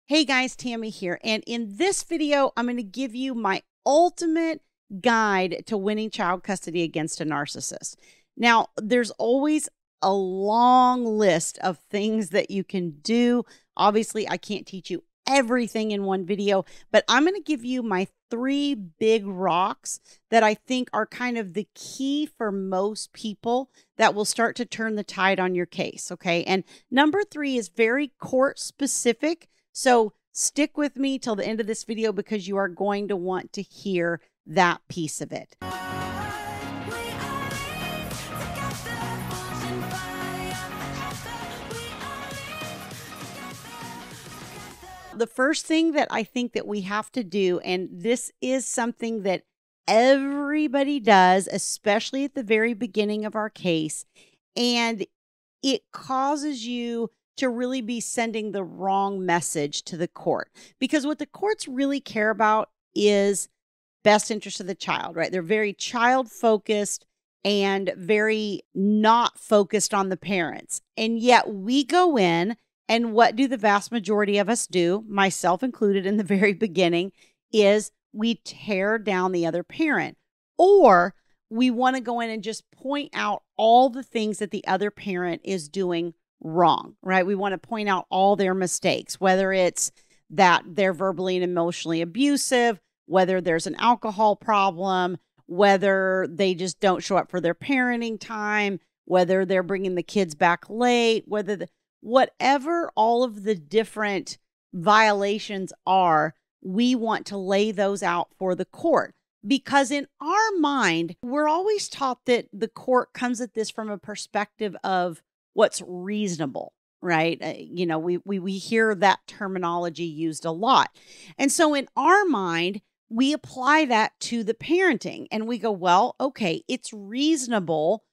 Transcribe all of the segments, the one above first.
Hey guys, Tammy here. And in this video, I'm going to give you my ultimate guide to winning child custody against a narcissist. Now, there's always a long list of things that you can do. Obviously, I can't teach you everything in one video, but I'm going to give you my 3 big rocks that I think are kind of the key for most people that will start to turn the tide on your case. Okay. And number 3 is very court specific. So stick with me till the end of this video because you are going to want to hear that piece of it. The first thing that I think that we have to do, and this is something that everybody does, especially at the very beginning of our case, and it causes you to really be sending the wrong message to the court. Because what the courts really care about is best interest of the child, right? They're very child focused and very not focused on the parents. And yet we go in, and what do the vast majority of us do, myself included in the very beginning, is we tear down the other parent. Or we want to go in and just point out all the things that the other parent is doing wrong, right? We want to point out all their mistakes, whether it's that they're verbally and emotionally abusive, whether there's an alcohol problem, whether they just don't show up for their parenting time, whether they're bringing the kids back late, whatever all of the different violations are, we want to lay those out for the court. Because in our mind, we're always taught that the court comes at this from a perspective of what's reasonable, right? We hear that terminology used a lot. And so in our mind, we apply that to the parenting and we go, well, okay, it's reasonable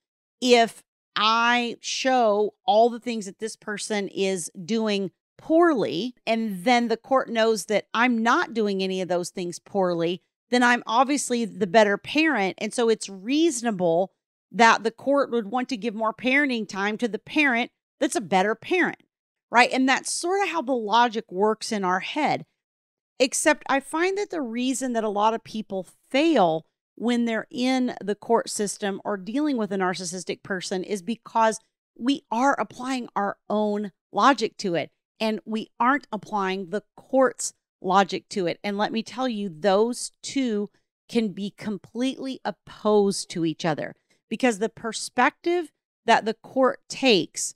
if I show all the things that this person is doing poorly, and then the court knows that I'm not doing any of those things poorly, then I'm obviously the better parent. And so it's reasonable that the court would want to give more parenting time to the parent that's a better parent, right? And that's sort of how the logic works in our head. Except I find that the reason that a lot of people fail when they're in the court system or dealing with a narcissistic person is because we are applying our own logic to it, and we aren't applying the court's logic to it. And let me tell you, those two can be completely opposed to each other, because the perspective that the court takes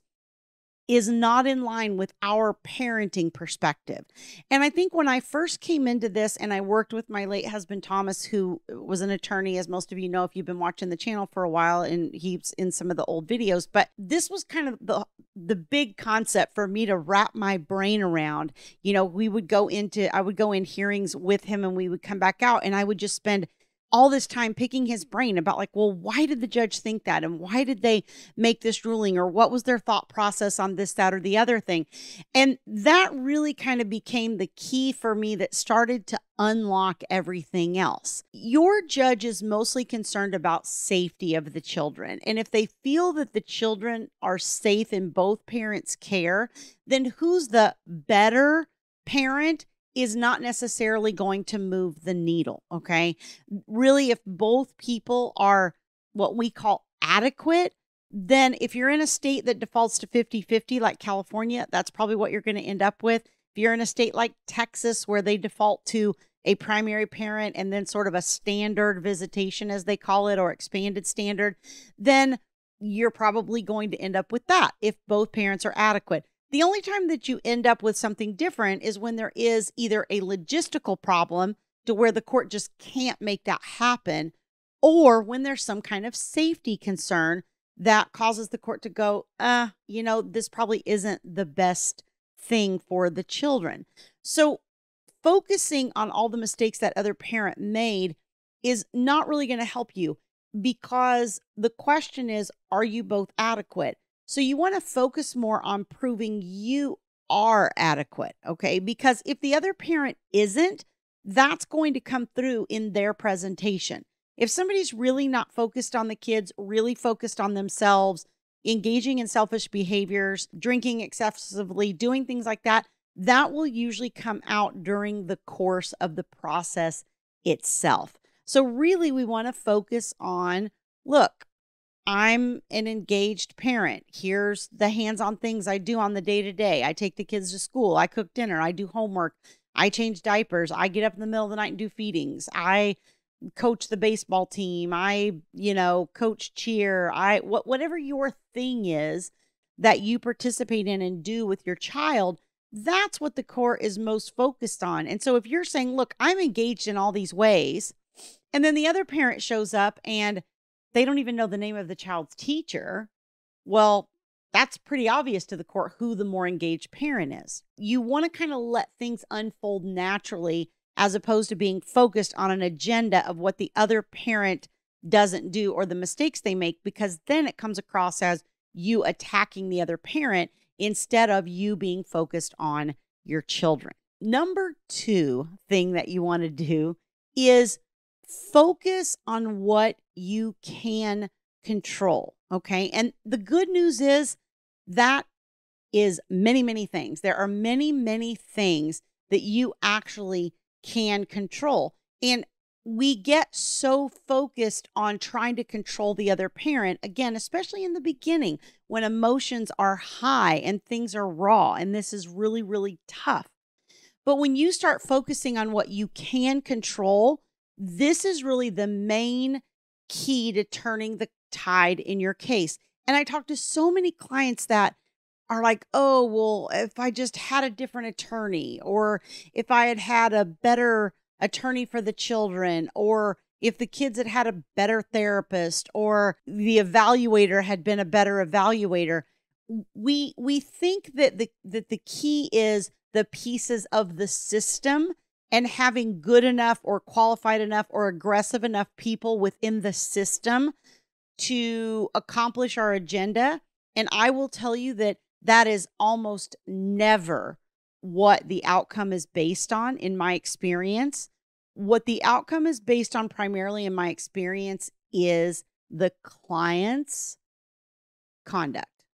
is not in line with our parenting perspective. And I think when I first came into this and I worked with my late husband, Thomas, who was an attorney, as most of you know, if you've been watching the channel for a while, and he's in some of the old videos, but this was kind of the big concept for me to wrap my brain around. I would go in hearings with him and we would come back out and I would just spend all this time picking his brain about well, why did the judge think that? And why did they make this ruling? Or what was their thought process on this, that, or the other thing? And that really kind of became the key for me that started to unlock everything else. Your judge is mostly concerned about safety of the children. And if they feel that the children are safe in both parents' care, then who's the better parent is not necessarily going to move the needle, okay? Really, if both people are what we call adequate, then if you're in a state that defaults to 50-50 like California, that's probably what you're going to end up with. If you're in a state like Texas where they default to a primary parent and then sort of a standard visitation, as they call it, or expanded standard, then you're probably going to end up with that if both parents are adequate. The only time that you end up with something different is when there is either a logistical problem to where the court just can't make that happen, or when there's some kind of safety concern that causes the court to go, this probably isn't the best thing for the children. So focusing on all the mistakes that other parent made is not really going to help you, because the question is, are you both adequate? So you want to focus more on proving you are adequate, okay? Because if the other parent isn't, that's going to come through in their presentation. If somebody's really not focused on the kids, really focused on themselves, engaging in selfish behaviors, drinking excessively, doing things like that, that will usually come out during the course of the process itself. So really we want to focus on, look, I'm an engaged parent. Here's the hands-on things I do on the day-to-day. I take the kids to school. I cook dinner. I do homework. I change diapers. I get up in the middle of the night and do feedings. I coach the baseball team. I, coach cheer. Whatever your thing is that you participate in and do with your child, that's what the court is most focused on. And so if you're saying, look, I'm engaged in all these ways, and then the other parent shows up and they don't even know the name of the child's teacher, well, that's pretty obvious to the court who the more engaged parent is. You want to kind of let things unfold naturally as opposed to being focused on an agenda of what the other parent doesn't do or the mistakes they make, because then it comes across as you attacking the other parent instead of you being focused on your children. Number 2 thing that you want to do is focus on what you can control. Okay. And the good news is that is many, many things. There are many, many things that you actually can control. And we get so focused on trying to control the other parent, again, especially in the beginning when emotions are high and things are raw. And this is really, really tough. But when you start focusing on what you can control, this is really the main key to turning the tide in your case. And I talk to so many clients that are like, oh, well, if I just had a different attorney, or if I had had a better attorney for the children, or if the kids had had a better therapist, or the evaluator had been a better evaluator. We think that the key is the pieces of the system and having good enough or qualified enough or aggressive enough people within the system to accomplish our agenda. And I will tell you that that is almost never what the outcome is based on in my experience. What the outcome is based on primarily in my experience is the client's conduct.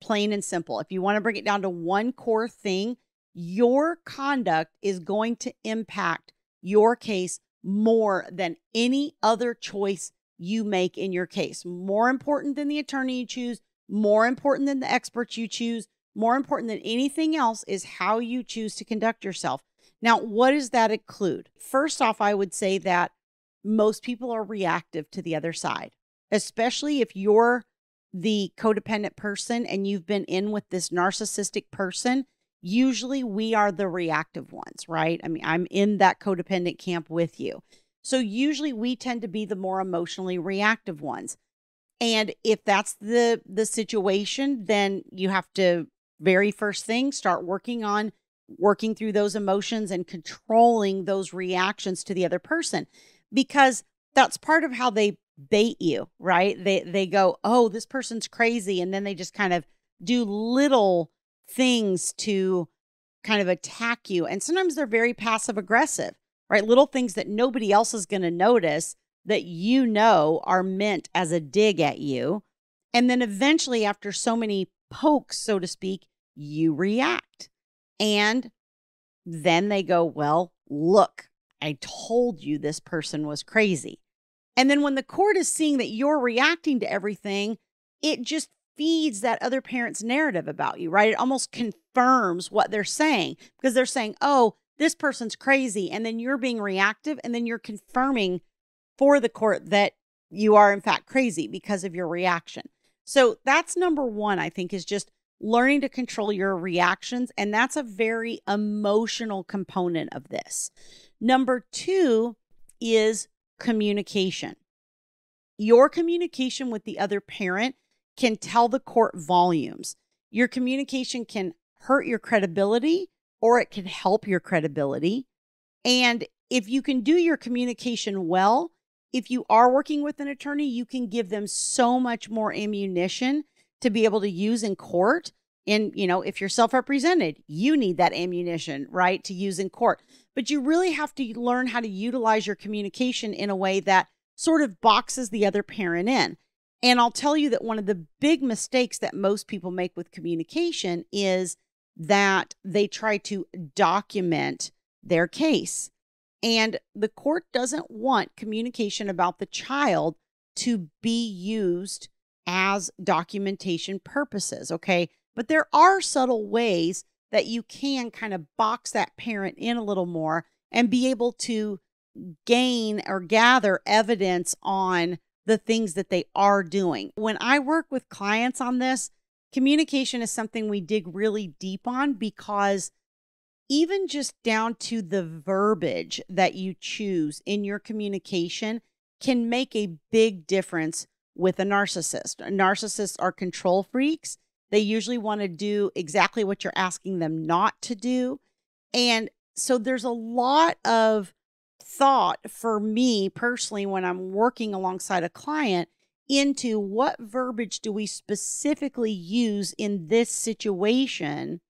Plain and simple. If you want to bring it down to one core thing, your conduct is going to impact your case more than any other choice you make in your case. More important than the attorney you choose, more important than the experts you choose, more important than anything else is how you choose to conduct yourself. Now, what does that include? First off, I would say that most people are reactive to the other side, especially if you're the codependent person and you've been in with this narcissistic person. Usually we are the reactive ones, right? I mean, I'm in that codependent camp with you. So usually we tend to be the more emotionally reactive ones. And if that's the situation, then you have to, very first thing, start working through those emotions and controlling those reactions to the other person, because that's part of how they bait you, right? They go, oh, this person's crazy. And then they just kind of do little things to kind of attack you. And sometimes they're very passive aggressive, right? Little things that nobody else is going to notice that are meant as a dig at you. And then eventually, after so many pokes, so to speak, you react. And then they go, well, look, I told you this person was crazy. And then when the court is seeing that you're reacting to everything, it just feeds that other parent's narrative about you, right? It almost confirms what they're saying, because they're saying, oh, this person's crazy. And then you're being reactive, and then you're confirming for the court that you are in fact crazy because of your reaction. So that's number 1, I think, is just learning to control your reactions. And that's a very emotional component of this. Number 2 is communication. Your communication with the other parent can tell the court volumes. Your communication can hurt your credibility, or it can help your credibility. And if you can do your communication well, if you are working with an attorney, you can give them so much more ammunition to be able to use in court. And, if you're self-represented, you need that ammunition, right, to use in court. But you really have to learn how to utilize your communication in a way that sort of boxes the other parent in. And I'll tell you that one of the big mistakes that most people make with communication is that they try to document their case. And the court doesn't want communication about the child to be used as documentation purposes, okay? But there are subtle ways that you can kind of box that parent in a little more and be able to gain or gather evidence on the things that they are doing. When I work with clients on this, communication is something we dig really deep on, because even just down to the verbiage that you choose in your communication can make a big difference with a narcissist. Narcissists are control freaks. They usually want to do exactly what you're asking them not to do. And so there's a lot of thought for me personally when I'm working alongside a client into what verbiage do we specifically use in this situation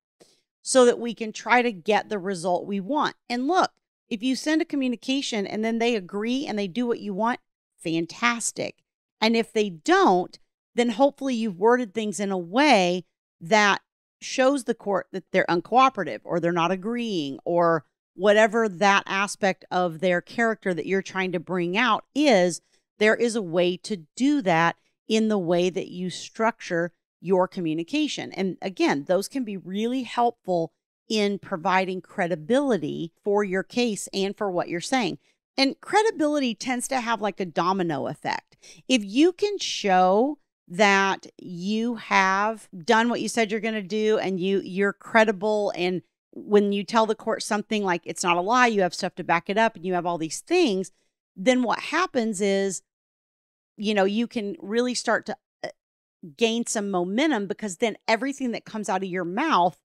so that we can try to get the result we want. And look, if you send a communication and then they agree and they do what you want, fantastic. And if they don't, then hopefully you've worded things in a way that shows the court that they're uncooperative or they're not agreeing, or whatever that aspect of their character that you're trying to bring out is. There is a way to do that in the way that you structure your communication. And again, those can be really helpful in providing credibility for your case and for what you're saying. And credibility tends to have like a domino effect. If you can show that you have done what you said you're going to do and you're credible, and when you tell the court something like it's not a lie, you have stuff to back it up and you have all these things, then what happens is, you can really start to gain some momentum, because then everything that comes out of your mouth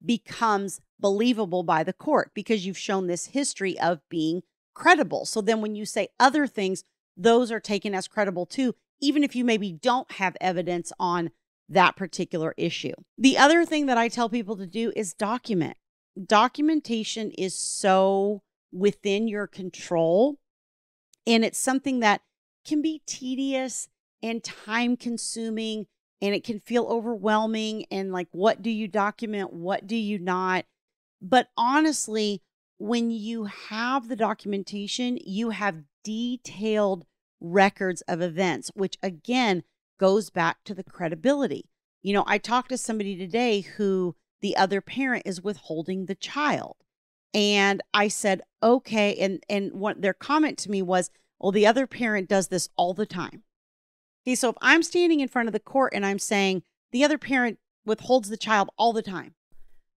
becomes believable by the court because you've shown this history of being credible. So then when you say other things, those are taken as credible too, even if you maybe don't have evidence on that particular issue. The other thing that I tell people to do is document. Documentation is so within your control, and it's something that can be tedious and time consuming, and it can feel overwhelming, and like, what do you document? What do you not? But honestly, when you have the documentation, you have detailed records of events, which again goes back to the credibility. I talked to somebody today who the other parent is withholding the child. And I said, okay. And what their comment to me was, well, the other parent does this all the time. Okay, so if I'm standing in front of the court and I'm saying the other parent withholds the child all the time,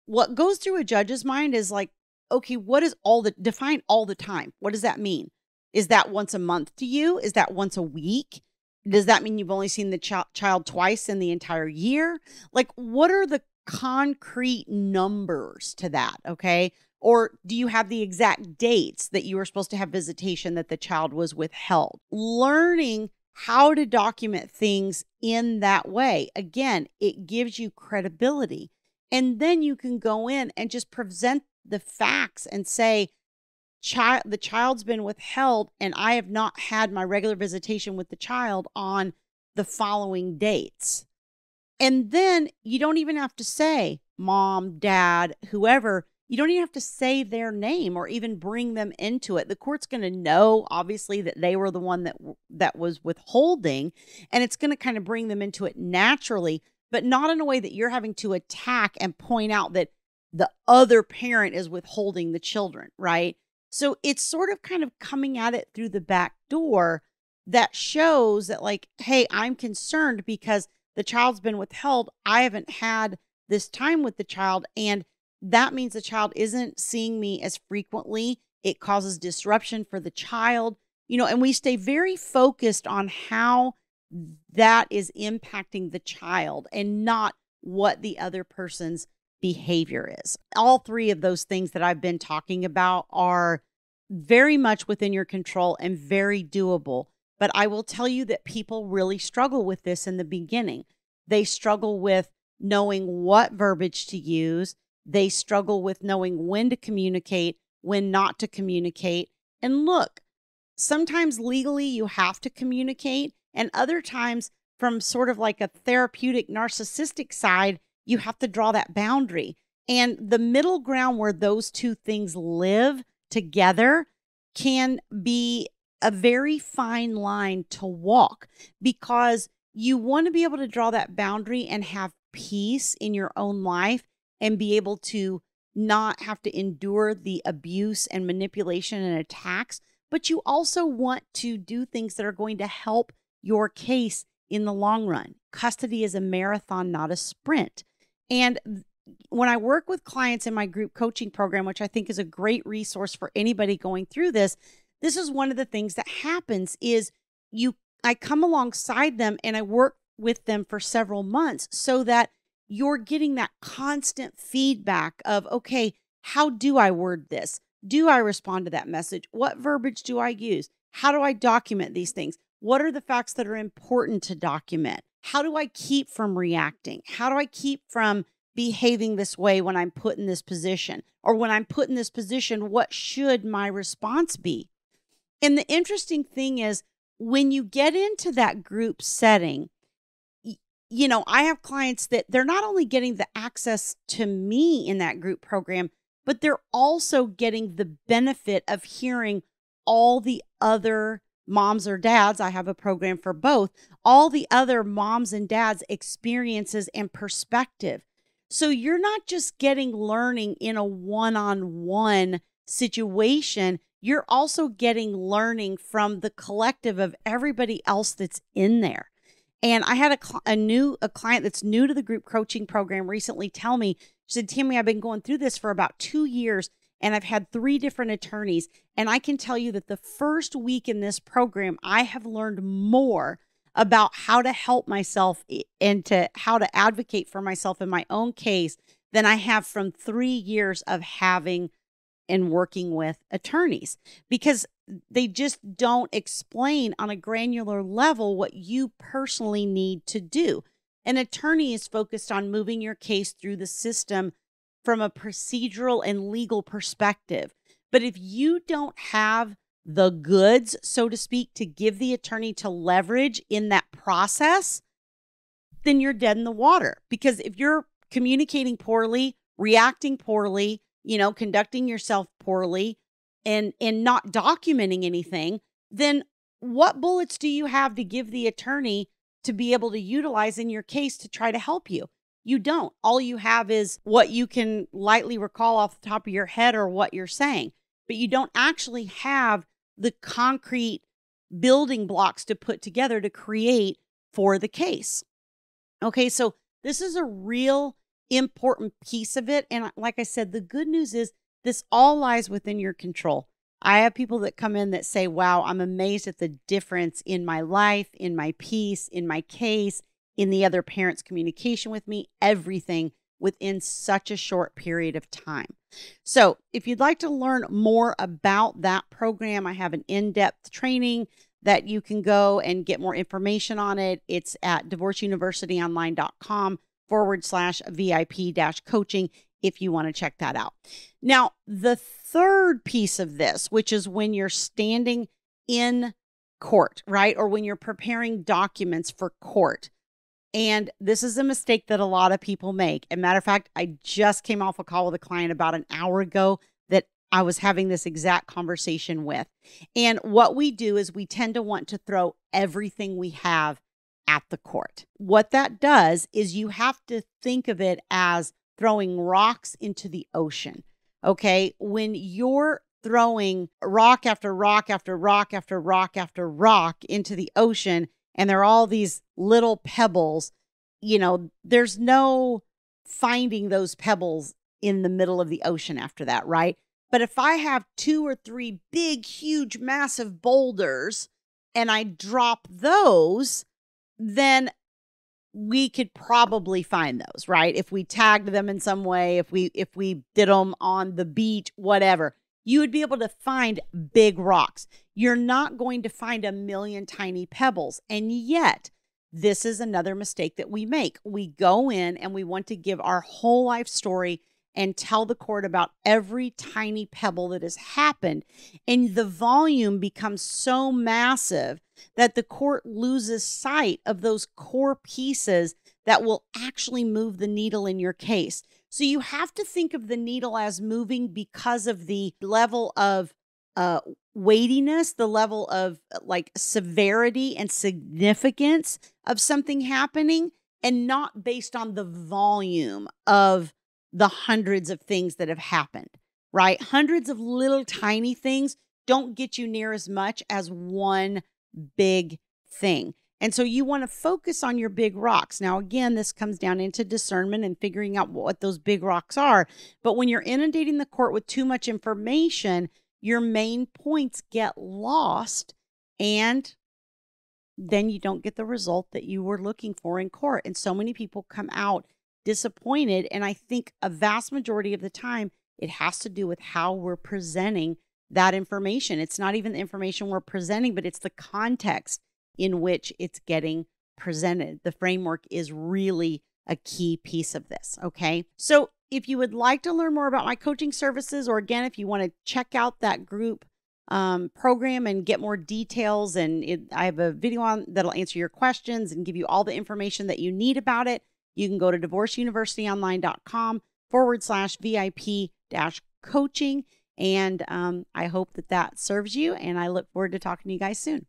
what goes through a judge's mind is like, okay, what is define all the time? What does that mean? Is that once a month to you? Is that once a week? Does that mean you've only seen the child twice in the entire year? Like, what are the concrete numbers to that? Okay. Or do you have the exact dates that you were supposed to have visitation that the child was withheld? Learning how to document things in that way, again, it gives you credibility. And then you can go in and just present the facts and say, the child's been withheld and I have not had my regular visitation with the child on the following dates. And then you don't even have to say mom, dad, whoever. You don't even have to say their name or even bring them into it. The court's going to know, obviously, that they were the one that was withholding, and it's going to kind of bring them into it naturally, but not in a way that you're having to attack and point out that the other parent is withholding the children, right? So it's sort of kind of coming at it through the back door that shows that, like, hey, I'm concerned because the child's been withheld. I haven't had this time with the child, and that means the child isn't seeing me as frequently. It causes disruption for the child, and we stay very focused on how that is impacting the child and not what the other person's behavior is. All three of those things that I've been talking about are very much within your control and very doable. But I will tell you that people really struggle with this in the beginning. They struggle with knowing what verbiage to use. They struggle with knowing when to communicate, when not to communicate. And look, sometimes legally you have to communicate, and other times from sort of like a therapeutic narcissistic side, you have to draw that boundary. And the middle ground where those two things live together can be a very fine line to walk, because you want to be able to draw that boundary and have peace in your own life and be able to not have to endure the abuse and manipulation and attacks. But you also want to do things that are going to help your case in the long run. Custody is a marathon, not a sprint. And when I work with clients in my group coaching program, which I think is a great resource for anybody going through this, this is one of the things that happens is I come alongside them and I work with them for several months so that you're getting that constant feedback of, okay, how do I word this? Do I respond to that message? What verbiage do I use? How do I document these things? What are the facts that are important to document? How do I keep from reacting? How do I keep from behaving this way when I'm put in this position? Or when I'm put in this position, what should my response be? And the interesting thing is, when you get into that group setting, I have clients that they're not only getting the access to me in that group program, but they're also getting the benefit of hearing all the other moms or dads. I have a program for both, all the other moms and dads' experiences and perspective. So you're not just getting learning in a one-on-one situation. You're also getting learning from the collective of everybody else that's in there. And I had a client that's new to the group coaching program recently tell me, she said, Tammy, I've been going through this for about 2 years and I've had 3 different attorneys. And I can tell you that the first week in this program, I have learned more about how to help myself and how to advocate for myself in my own case than I have from 3 years of having and working with attorneys, because they just don't explain on a granular level what you personally need to do. An attorney is focused on moving your case through the system from a procedural and legal perspective. But if you don't have the goods, so to speak, to give the attorney to leverage in that process, then you're dead in the water. Because if you're communicating poorly, reacting poorly, conducting yourself poorly, and not documenting anything, then what bullets do you have to give the attorney to be able to utilize in your case to try to help you? You don't. All you have is what you can lightly recall off the top of your head or what you're saying, but you don't actually have the concrete building blocks to put together to create for the case. Okay, so this is a real important piece of it. And like I said, the good news is this all lies within your control. I have people that come in that say, wow, I'm amazed at the difference in my life, in my peace, in my case, in the other parents' communication with me, everything within such a short period of time. So if you'd like to learn more about that program, I have an in-depth training that you can go and get more information on it. It's at divorceuniversityonline.com/VIP-coaching if you want to check that out. Now, the third piece of this, which is when you're standing in court, right? Or when you're preparing documents for court. And this is a mistake that a lot of people make. As a matter of fact, I just came off a call with a client about an hour ago that I was having this exact conversation with. And what we do is we tend to want to throw everything we have at the court. What that does is you have to think of it as throwing rocks into the ocean. Okay. When you're throwing rock after rock after rock after rock after rock into the ocean, and there are all these little pebbles, there's no finding those pebbles in the middle of the ocean after that, right? But if I have 2 or 3 big, huge, massive boulders and I drop those, then we could probably find those, right? If we tagged them in some way, if we did them on the beach, whatever, you would be able to find big rocks. You're not going to find a million tiny pebbles. And yet, this is another mistake that we make. We go in and we want to give our whole life story and tell the court about every tiny pebble that has happened. And the volume becomes so massive that the court loses sight of those core pieces that will actually move the needle in your case. So you have to think of the needle as moving because of the level of weightiness, the level of like severity and significance of something happening, and not based on the volume of the hundreds of things that have happened, right? Hundreds of little tiny things don't get you near as much as one big thing. And so you want to focus on your big rocks. Now, again, this comes down into discernment and figuring out what those big rocks are. But when you're inundating the court with too much information, your main points get lost, and then you don't get the result that you were looking for in court. And so many people come out disappointed. And I think a vast majority of the time, it has to do with how we're presenting that information. It's not even the information we're presenting, but it's the context in which it's getting presented. The framework is really a key piece of this. Okay. So if you would like to learn more about my coaching services, or again, if you want to check out that group program and get more details, and I have a video on that'll answer your questions and give you all the information that you need about it, you can go to divorceuniversityonline.com/VIP-coaching. And I hope that serves you. And I look forward to talking to you guys soon.